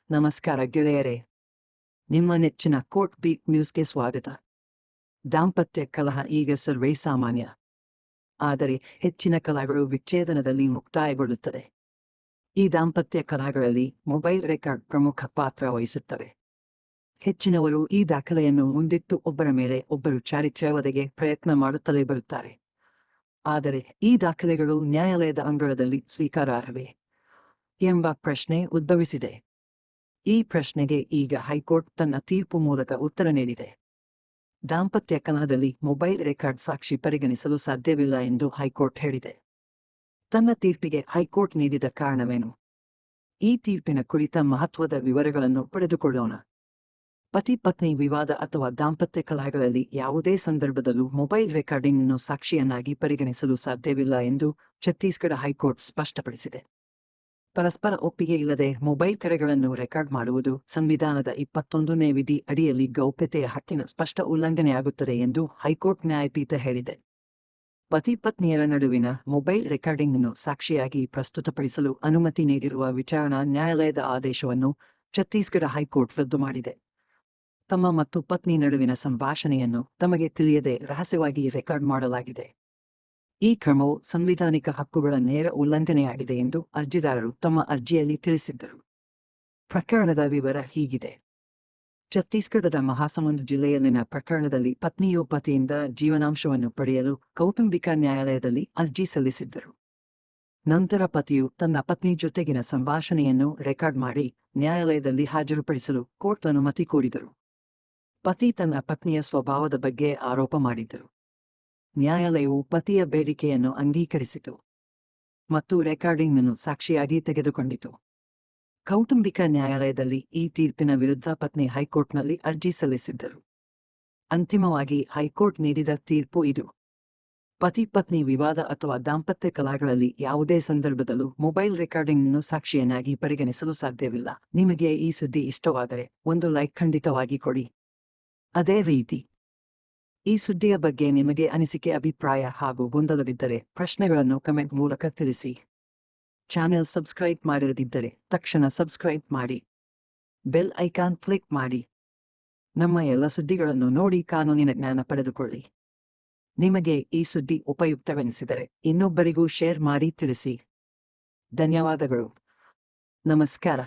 ನಮಸ್ಕಾರ ಗೆಳೆಯರೇ, ನಿಮ್ಮ ನೆಚ್ಚಿನ ಕೋರ್ಟ್ ಬೀಟ್ ನ್ಯೂಸ್ಗೆ ಸ್ವಾಗತ. ದಾಂಪತ್ಯ ಕಲಹ ಈಗ ಸರ್ವೇ ಸಾಮಾನ್ಯ. ಆದರೆ ಹೆಚ್ಚಿನ ಕಲಹಗಳು ವಿಚ್ಛೇದನದಲ್ಲಿ ಮುಕ್ತಾಯಗೊಳ್ಳುತ್ತದೆ. ಈ ದಾಂಪತ್ಯ ಕಲಹಗಳಲ್ಲಿ ಮೊಬೈಲ್ ರೆಕಾರ್ಡ್ ಪ್ರಮುಖ ಪಾತ್ರ ವಹಿಸುತ್ತವೆ. ಹೆಚ್ಚಿನವರು ಈ ದಾಖಲೆಯನ್ನು ಮುಂದಿಟ್ಟು ಒಬ್ಬರ ಮೇಲೆ ಒಬ್ಬರು ಚಾರಿತ್ರ್ಯವಧೆಗೆ ಪ್ರಯತ್ನ ಮಾಡುತ್ತಲೇ ಬರುತ್ತಾರೆ. ಆದರೆ ಈ ದಾಖಲೆಗಳು ನ್ಯಾಯಾಲಯದ ಅಂಗಳದಲ್ಲಿ ಸ್ವೀಕಾರಾರ್ಹವೇ ಎಂಬ ಪ್ರಶ್ನೆ ಉದ್ಭವಿಸಿದೆ. ಈ ಪ್ರಶ್ನೆಗೆ ಈಗ ಹೈಕೋರ್ಟ್ ತನ್ನ ತೀರ್ಪು ಮೂಲಕ ಉತ್ತರ ನೀಡಿದೆ. ದಾಂಪತ್ಯ ಕಲಹದಲ್ಲಿ ಮೊಬೈಲ್ ರೆಕಾರ್ಡ್ ಸಾಕ್ಷಿ ಪರಿಗಣಿಸಲು ಸಾಧ್ಯವಿಲ್ಲ ಎಂದು ಹೈಕೋರ್ಟ್ ಹೇಳಿದೆ. ತನ್ನ ತೀರ್ಪಿಗೆ ಹೈಕೋರ್ಟ್ ನೀಡಿದ ಕಾರಣವೇನು? ಈ ತೀರ್ಪಿನ ಕುರಿತ ಮಹತ್ವದ ವಿವರಗಳನ್ನು ಪಡೆದುಕೊಳ್ಳೋಣ. ಪತಿ ಪತ್ನಿ ವಿವಾದ ಅಥವಾ ದಾಂಪತ್ಯ ಕಲಹಗಳಲ್ಲಿ ಯಾವುದೇ ಸಂದರ್ಭದಲ್ಲೂ ಮೊಬೈಲ್ ರೆಕಾರ್ಡಿಂಗ್ ಅನ್ನು ಸಾಕ್ಷಿಯನ್ನಾಗಿ ಪರಿಗಣಿಸಲು ಸಾಧ್ಯವಿಲ್ಲ ಎಂದು ಛತ್ತೀಸ್ಗಢ ಹೈಕೋರ್ಟ್ ಸ್ಪಷ್ಟಪಡಿಸಿದೆ. ಪರಸ್ಪರ ಒಪ್ಪಿಗೆ ಇಲ್ಲದೆ ಮೊಬೈಲ್ ಕರೆಗಳನ್ನು ರೆಕಾರ್ಡ್ ಮಾಡುವುದು ಸಂವಿಧಾನದ 21ನೇ ವಿಧಿ ಅಡಿಯಲ್ಲಿ ಗೌಪ್ಯತೆಯ ಹಕ್ಕಿನ ಸ್ಪಷ್ಟ ಉಲ್ಲಂಘನೆಯಾಗುತ್ತದೆ ಎಂದು ಹೈಕೋರ್ಟ್ ನ್ಯಾಯಪೀಠ ಹೇಳಿದೆ. ಪತಿ ಪತ್ನಿಯರ ನಡುವಿನ ಮೊಬೈಲ್ ರೆಕಾರ್ಡಿಂಗ್ ಅನ್ನು ಸಾಕ್ಷಿಯಾಗಿ ಪ್ರಸ್ತುತಪಡಿಸಲು ಅನುಮತಿ ನೀಡಿರುವ ವಿಚಾರಣಾ ನ್ಯಾಯಾಲಯದ ಆದೇಶವನ್ನು ಛತ್ತೀಸ್ಗಢ ಹೈಕೋರ್ಟ್ ರದ್ದು ಮಾಡಿದೆ. ತಮ್ಮ ಮತ್ತು ಪತ್ನಿ ನಡುವಿನ ಸಂಭಾಷಣೆಯನ್ನು ತಮಗೆ ತಿಳಿಯದೆ ರಹಸ್ಯವಾಗಿ ರೆಕಾರ್ಡ್ ಮಾಡಲಾಗಿದೆ. ಈ ಕ್ರಮವು ಸಂವಿಧಾನಿಕ ಹಕ್ಕುಗಳ ನೇರ ಉಲ್ಲಂಘನೆಯಾಗಿದೆ ಎಂದು ಅರ್ಜಿದಾರರು ತಮ್ಮ ಅರ್ಜಿಯಲ್ಲಿ ತಿಳಿಸಿದ್ದರು. ಪ್ರಕರಣದ ವಿವರ ಹೀಗಿದೆ. ಛತ್ತೀಸ್ಗಢದ ಮಹಾಸಮುಂದ್ ಜಿಲ್ಲೆಯಲ್ಲಿನ ಪ್ರಕರಣದಲ್ಲಿ ಪತ್ನಿಯು ಪತಿಯಿಂದ ಜೀವನಾಂಶವನ್ನು ಪಡೆಯಲು ಕೌಟುಂಬಿಕ ನ್ಯಾಯಾಲಯದಲ್ಲಿ ಅರ್ಜಿ ಸಲ್ಲಿಸಿದ್ದರು. ನಂತರ ಪತಿಯು ತನ್ನ ಪತ್ನಿ ಜೊತೆಗಿನ ಸಂಭಾಷಣೆಯನ್ನು ರೆಕಾರ್ಡ್ ಮಾಡಿ ನ್ಯಾಯಾಲಯದಲ್ಲಿ ಹಾಜರುಪಡಿಸಲು ಕೋರ್ಟ್ ಅನುಮತಿ ಕೋರಿದರು. ಪತಿ ತನ್ನ ಪತ್ನಿಯ ಸ್ವಭಾವದ ಬಗ್ಗೆ ಆರೋಪ ಮಾಡಿದ್ದರು. ನ್ಯಾಯಾಲಯವು ಪತಿಯ ಬೇಡಿಕೆಯನ್ನು ಅಂಗೀಕರಿಸಿತು ಮತ್ತು ರೆಕಾರ್ಡಿಂಗ್ ಅನ್ನು ಸಾಕ್ಷಿಯಾಗಿ ತೆಗೆದುಕೊಂಡಿತು. ಕೌಟುಂಬಿಕ ನ್ಯಾಯಾಲಯದಲ್ಲಿ ಈ ತೀರ್ಪಿನ ವಿರುದ್ಧ ಪತ್ನಿ ಹೈಕೋರ್ಟ್ನಲ್ಲಿ ಅರ್ಜಿ ಸಲ್ಲಿಸಿದ್ದರು. ಅಂತಿಮವಾಗಿ ಹೈಕೋರ್ಟ್ ನೀಡಿದ ತೀರ್ಪು ಇದು. ಪತಿ ಪತ್ನಿ ವಿವಾದ ಅಥವಾ ದಾಂಪತ್ಯ ಕಲಹಗಳಲ್ಲಿ ಯಾವುದೇ ಸಂದರ್ಭದಲ್ಲೂ ಮೊಬೈಲ್ ರೆಕಾರ್ಡಿಂಗ್ ಅನ್ನು ಸಾಕ್ಷಿಯನ್ನಾಗಿ ಪರಿಗಣಿಸಲು ಸಾಧ್ಯವಿಲ್ಲ. ನಿಮಗೆ ಈ ಸುದ್ದಿ ಇಷ್ಟವಾದರೆ ಒಂದು ಲೈಕ್ ಖಂಡಿತವಾಗಿ ಕೊಡಿ. ಅದೇ ರೀತಿ ಈ ಸುದ್ದಿಯ ಬಗ್ಗೆ ನಿಮಗೆ ಅನಿಸಿಕೆ, ಅಭಿಪ್ರಾಯ ಹಾಗೂ ಗೊಂದಲವಿದ್ದರೆ ಪ್ರಶ್ನೆಗಳನ್ನು ಕಮೆಂಟ್ ಮೂಲಕ ತಿಳಿಸಿ. ಚಾನೆಲ್ ಸಬ್ಸ್ಕ್ರೈಬ್ ಮಾಡದಿದ್ದರೆ ತಕ್ಷಣ ಸಬ್ಸ್ಕ್ರೈಬ್ ಮಾಡಿ, ಬೆಲ್ ಐಕಾನ್ ಕ್ಲಿಕ್ ಮಾಡಿ. ನಮ್ಮ ಎಲ್ಲ ಸುದ್ದಿಗಳನ್ನು ನೋಡಿ ಕಾನೂನಿನ ಜ್ಞಾನ ಪಡೆದುಕೊಳ್ಳಿ. ನಿಮಗೆ ಈ ಸುದ್ದಿ ಉಪಯುಕ್ತವೆನಿಸಿದರೆ ಇನ್ನೊಬ್ಬರಿಗೂ ಶೇರ್ ಮಾಡಿ ತಿಳಿಸಿ. ಧನ್ಯವಾದಗಳು. ನಮಸ್ಕಾರ.